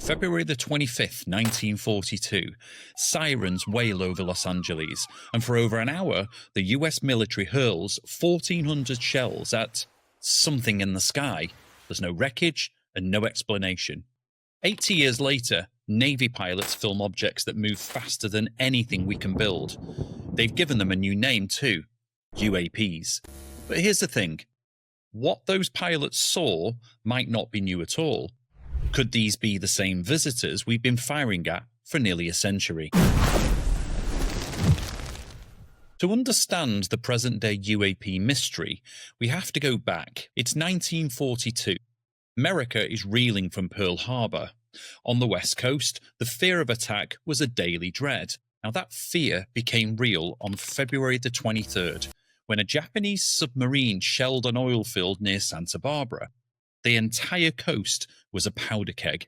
February the 25th, 1942, sirens wail over Los Angeles, and for over an hour, the US military hurls 1,400 shells at something in the sky. There's no wreckage and no explanation. 80 years later, Navy pilots film objects that move faster than anything we can build. They've given them a new name too, UAPs. But here's the thing. What those pilots saw might not be new at all. Could these be the same visitors we've been firing at for nearly a century? To understand the present-day UAP mystery, we have to go back. It's 1942. America is reeling from Pearl Harbor. On the West Coast, the fear of attack was a daily dread. Now that fear became real on February the 23rd, when a Japanese submarine shelled an oil field near Santa Barbara. The entire coast was a powder keg.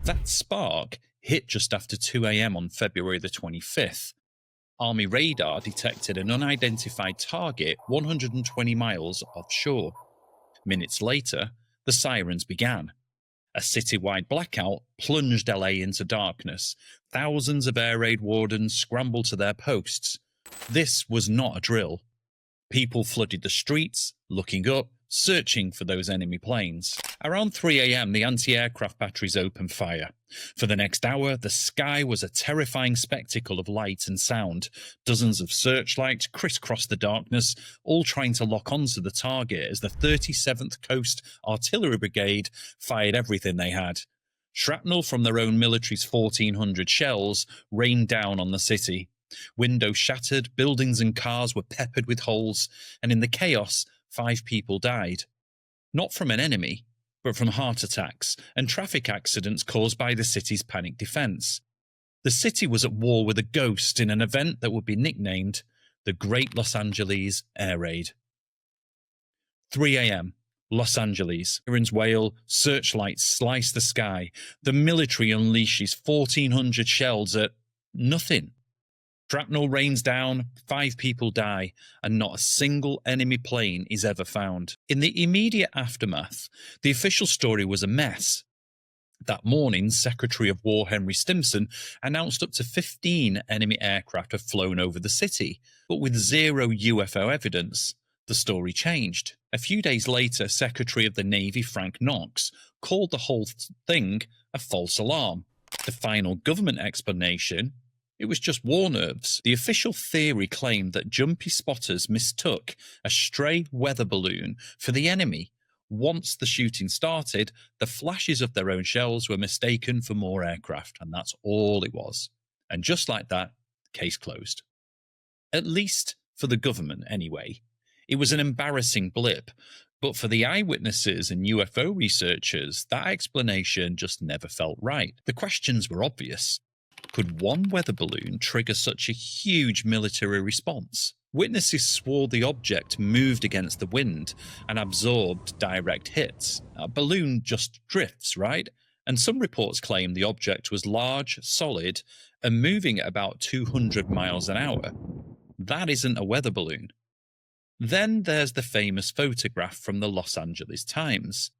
That spark hit just after 2 a.m. on February the 25th. Army radar detected an unidentified target 120 miles offshore. Minutes later, the sirens began. A citywide blackout plunged LA into darkness. Thousands of air raid wardens scrambled to their posts. This was not a drill. People flooded the streets, looking up, searching for those enemy planes. Around 3 a.m., the anti-aircraft batteries opened fire. For the next hour, the sky was a terrifying spectacle of light and sound. Dozens of searchlights crisscrossed the darkness, all trying to lock onto the target as the 37th Coast Artillery Brigade fired everything they had. Shrapnel from their own military's 1,400 shells rained down on the city. Windows shattered, buildings and cars were peppered with holes, and in the chaos, 5 people died. Not from an enemy, but from heart attacks and traffic accidents caused by the city's panic defense. The city was at war with a ghost in an event that would be nicknamed the Great Los Angeles Air Raid. 3 a.m. Los Angeles. Sirens wail, searchlights slice the sky. The military unleashes 1,400 shells at nothing. Shrapnel rains down, 5 people die, and not a single enemy plane is ever found. In the immediate aftermath, the official story was a mess. That morning, Secretary of War Henry Stimson announced up to 15 enemy aircraft had flown over the city, but with zero UFO evidence, the story changed. A few days later, Secretary of the Navy Frank Knox called the whole thing a false alarm. The final government explanation: it was just war nerves. The official theory claimed that jumpy spotters mistook a stray weather balloon for the enemy. Once the shooting started, the flashes of their own shells were mistaken for more aircraft, and that's all it was. And just like that, case closed. At least for the government, anyway. It was an embarrassing blip, but for the eyewitnesses and UFO researchers, that explanation just never felt right. The questions were obvious. Could one weather balloon trigger such a huge military response? Witnesses swore the object moved against the wind and absorbed direct hits. A balloon just drifts, right? And some reports claim the object was large, solid, and moving at about 200 miles an hour. That isn't a weather balloon. Then there's the famous photograph from the Los Angeles Times.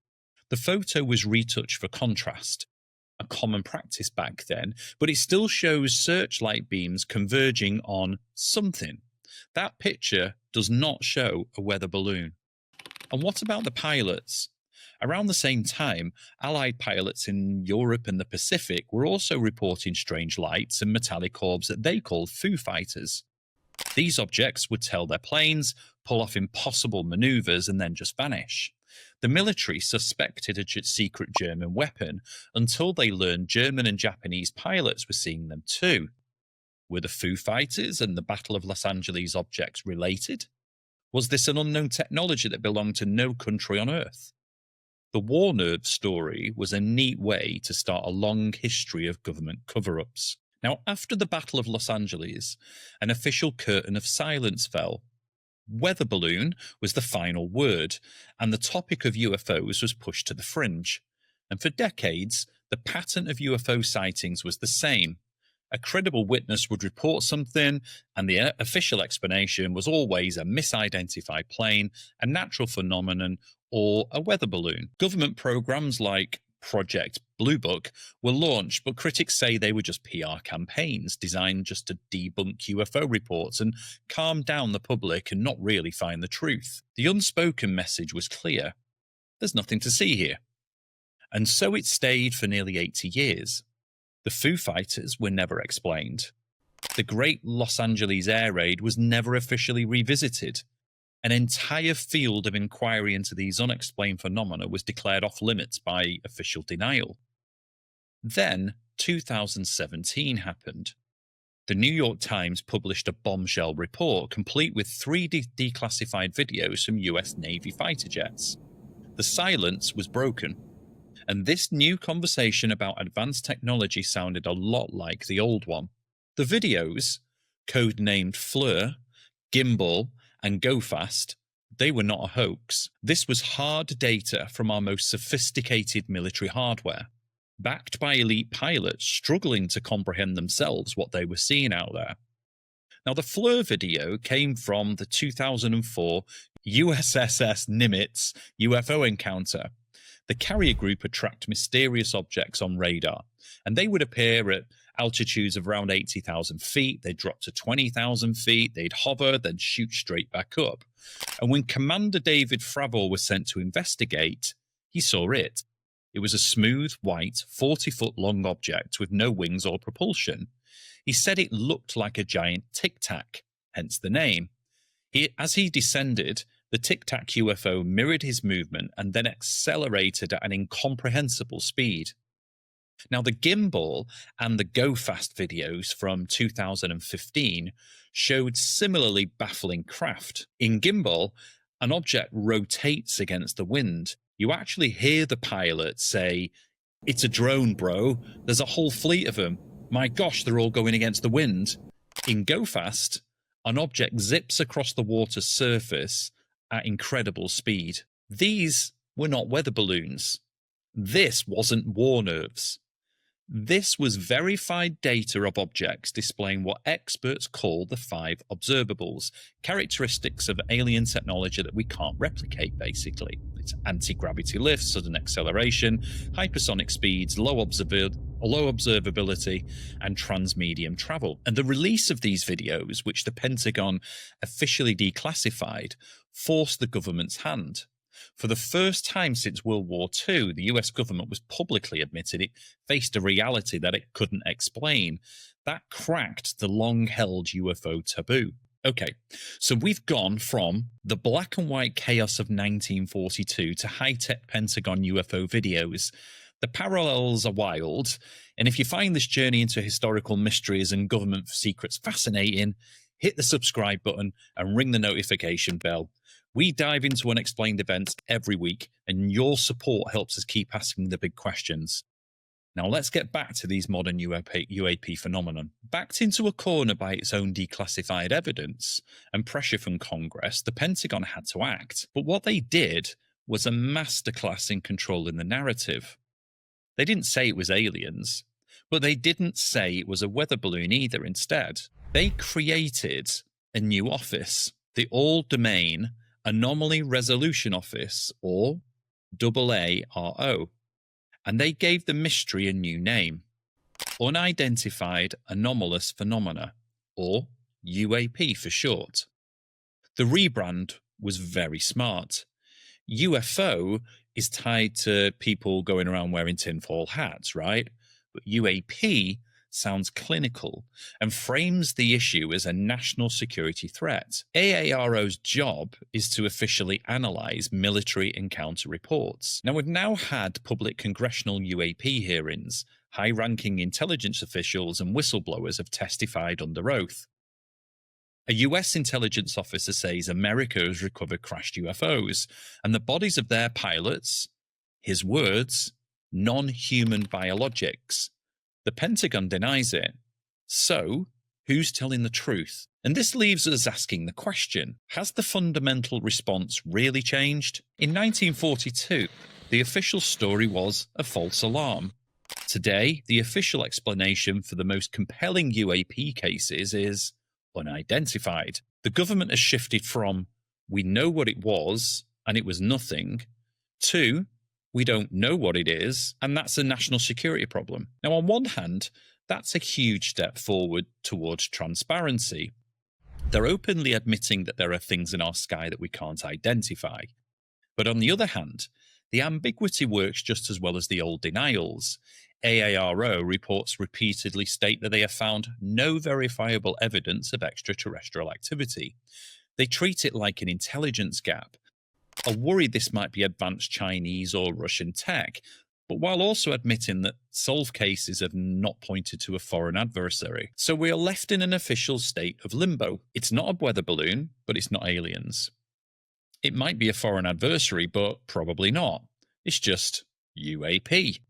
The photo was retouched for contrast, a common practice back then, but it still shows searchlight beams converging on something. That picture does not show a weather balloon. And what about the pilots? Around the same time, Allied pilots in Europe and the Pacific were also reporting strange lights and metallic orbs that they called Foo Fighters. These objects would tail their planes, pull off impossible maneuvers, and then just vanish. The military suspected a secret German weapon until they learned German and Japanese pilots were seeing them too. Were the Foo Fighters and the Battle of Los Angeles objects related? Was this an unknown technology that belonged to no country on Earth? The war nerve story was a neat way to start a long history of government cover-ups. Now, after the Battle of Los Angeles, an official curtain of silence fell. Weather balloon was the final word, and the topic of UFOs was pushed to the fringe. And for decades, the pattern of UFO sightings was the same. A credible witness would report something, and the official explanation was always a misidentified plane, a natural phenomenon, or a weather balloon. Government programs like Project Blue Book were launched, but critics say they were just PR campaigns designed just to debunk UFO reports and calm down the public and not really find the truth. The unspoken message was clear. There's nothing to see here. And so it stayed for nearly 80 years. The Foo Fighters were never explained. The Great Los Angeles Air Raid was never officially revisited. An entire field of inquiry into these unexplained phenomena was declared off limits by official denial. Then, 2017 happened. The New York Times published a bombshell report complete with 3 declassified videos from US Navy fighter jets. The silence was broken, and this new conversation about advanced technology sounded a lot like the old one. The videos, codenamed Fleur, Gimbal, and Go Fast, they were not a hoax. This was hard data from our most sophisticated military hardware, backed by elite pilots struggling to comprehend themselves what they were seeing out there. Now, the Fleur video came from the 2004 USS Nimitz UFO encounter. The carrier group had tracked mysterious objects on radar, and they would appear at altitudes of around 80,000 feet. They'd drop to 20,000 feet. They'd hover, then shoot straight back up. And when Commander David Fravor was sent to investigate, he saw it. It was a smooth, white, 40-foot-long object with no wings or propulsion. He said it looked like a giant tic-tac, hence the name. As he descended, the tic-tac UFO mirrored his movement and then accelerated at an incomprehensible speed. Now, the Gimbal and the Go Fast videos from 2015 showed similarly baffling craft. In Gimbal, an object rotates against the wind. You actually hear the pilot say, "It's a drone, bro. There's a whole fleet of them. My gosh, they're all going against the wind." In Go Fast, an object zips across the water's surface at incredible speed. These were not weather balloons. This wasn't war nerves. This was verified data of objects displaying what experts call the 5 observables, characteristics of alien technology that we can't replicate, basically. It's anti-gravity lift, sudden acceleration, hypersonic speeds, low observability, and transmedium travel. And the release of these videos, which the Pentagon officially declassified, forced the government's hand. For the first time since World War II, the US government was publicly admitted it faced a reality that it couldn't explain. That cracked the long-held UFO taboo. Okay, so we've gone from the black and white chaos of 1942 to high-tech Pentagon UFO videos. The parallels are wild, and if you find this journey into historical mysteries and government secrets fascinating, hit the subscribe button and ring the notification bell. We dive into unexplained events every week, and your support helps us keep asking the big questions. Now let's get back to these modern UAP phenomenon. Backed into a corner by its own declassified evidence and pressure from Congress, the Pentagon had to act. But what they did was a masterclass in controlling the narrative. They didn't say it was aliens, but they didn't say it was a weather balloon either. Instead, they created a new office, the All-Domain Anomaly Resolution Office, or AARO, and they gave the mystery a new name, Unidentified Anomalous Phenomena, or UAP for short. The rebrand was very smart. UFO is tied to people going around wearing tinfoil hats, right? But UAP sounds clinical and frames the issue as a national security threat. AARO's job is to officially analyze military encounter reports. Now, we've now had public congressional UAP hearings. High-ranking intelligence officials and whistleblowers have testified under oath. A US intelligence officer says America has recovered crashed UFOs, and the bodies of their pilots, his words, non-human biologics. The Pentagon denies it. So, who's telling the truth? And this leaves us asking the question, has the fundamental response really changed? In 1942, the official story was a false alarm. Today, the official explanation for the most compelling UAP cases is unidentified. The government has shifted from, we know what it was, and it was nothing, to, We don't know what it is, and that's a national security problem. Now, on one hand, that's a huge step forward towards transparency. They're openly admitting that there are things in our sky that we can't identify. But on the other hand, the ambiguity works just as well as the old denials. AARO reports repeatedly state that they have found no verifiable evidence of extraterrestrial activity. They treat it like an intelligence gap, are worried this might be advanced Chinese or Russian tech, but while also admitting that solved cases have not pointed to a foreign adversary. So we are left in an official state of limbo. It's not a weather balloon, but it's not aliens. It might be a foreign adversary, but probably not. It's just UAP.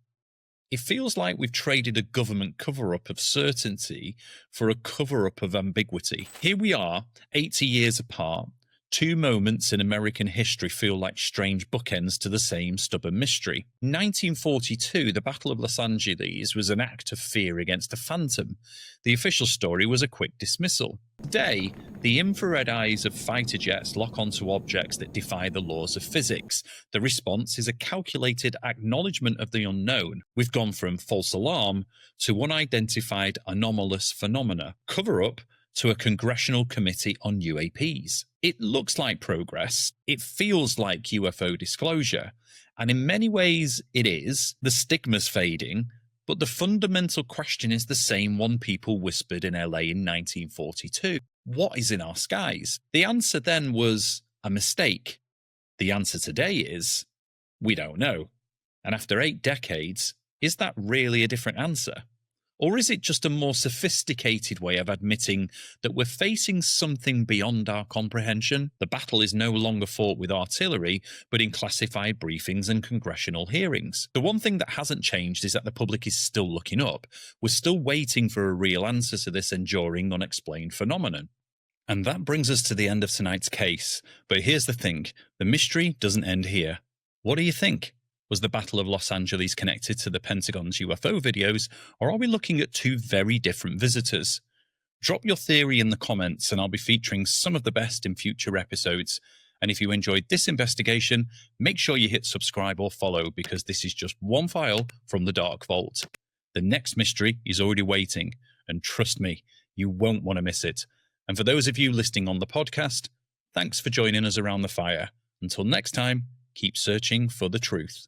It feels like we've traded a government cover-up of certainty for a cover-up of ambiguity. Here we are, 80 years apart. Two moments in American history feel like strange bookends to the same stubborn mystery. In 1942, the Battle of Los Angeles was an act of fear against a phantom. The official story was a quick dismissal. Today, the infrared eyes of fighter jets lock onto objects that defy the laws of physics. The response is a calculated acknowledgement of the unknown. We've gone from false alarm to unidentified anomalous phenomena. Cover-up to a congressional committee on UAPs. It looks like progress. It feels like UFO disclosure. And in many ways, it is. The stigma's fading. But the fundamental question is the same one people whispered in LA in 1942. What is in our skies? The answer then was a mistake. The answer today is, we don't know. And after 8 decades, is that really a different answer? Or is it just a more sophisticated way of admitting that we're facing something beyond our comprehension? The battle is no longer fought with artillery, but in classified briefings and congressional hearings. The one thing that hasn't changed is that the public is still looking up. We're still waiting for a real answer to this enduring, unexplained phenomenon. And that brings us to the end of tonight's case. But here's the thing, the mystery doesn't end here. What do you think? Was the Battle of Los Angeles connected to the Pentagon's UFO videos, or are we looking at two very different visitors? Drop your theory in the comments, and I'll be featuring some of the best in future episodes. And if you enjoyed this investigation, make sure you hit subscribe or follow, because this is just one file from the Dark Vault. The next mystery is already waiting, and trust me, you won't want to miss it. And for those of you listening on the podcast, thanks for joining us around the fire. Until next time, keep searching for the truth.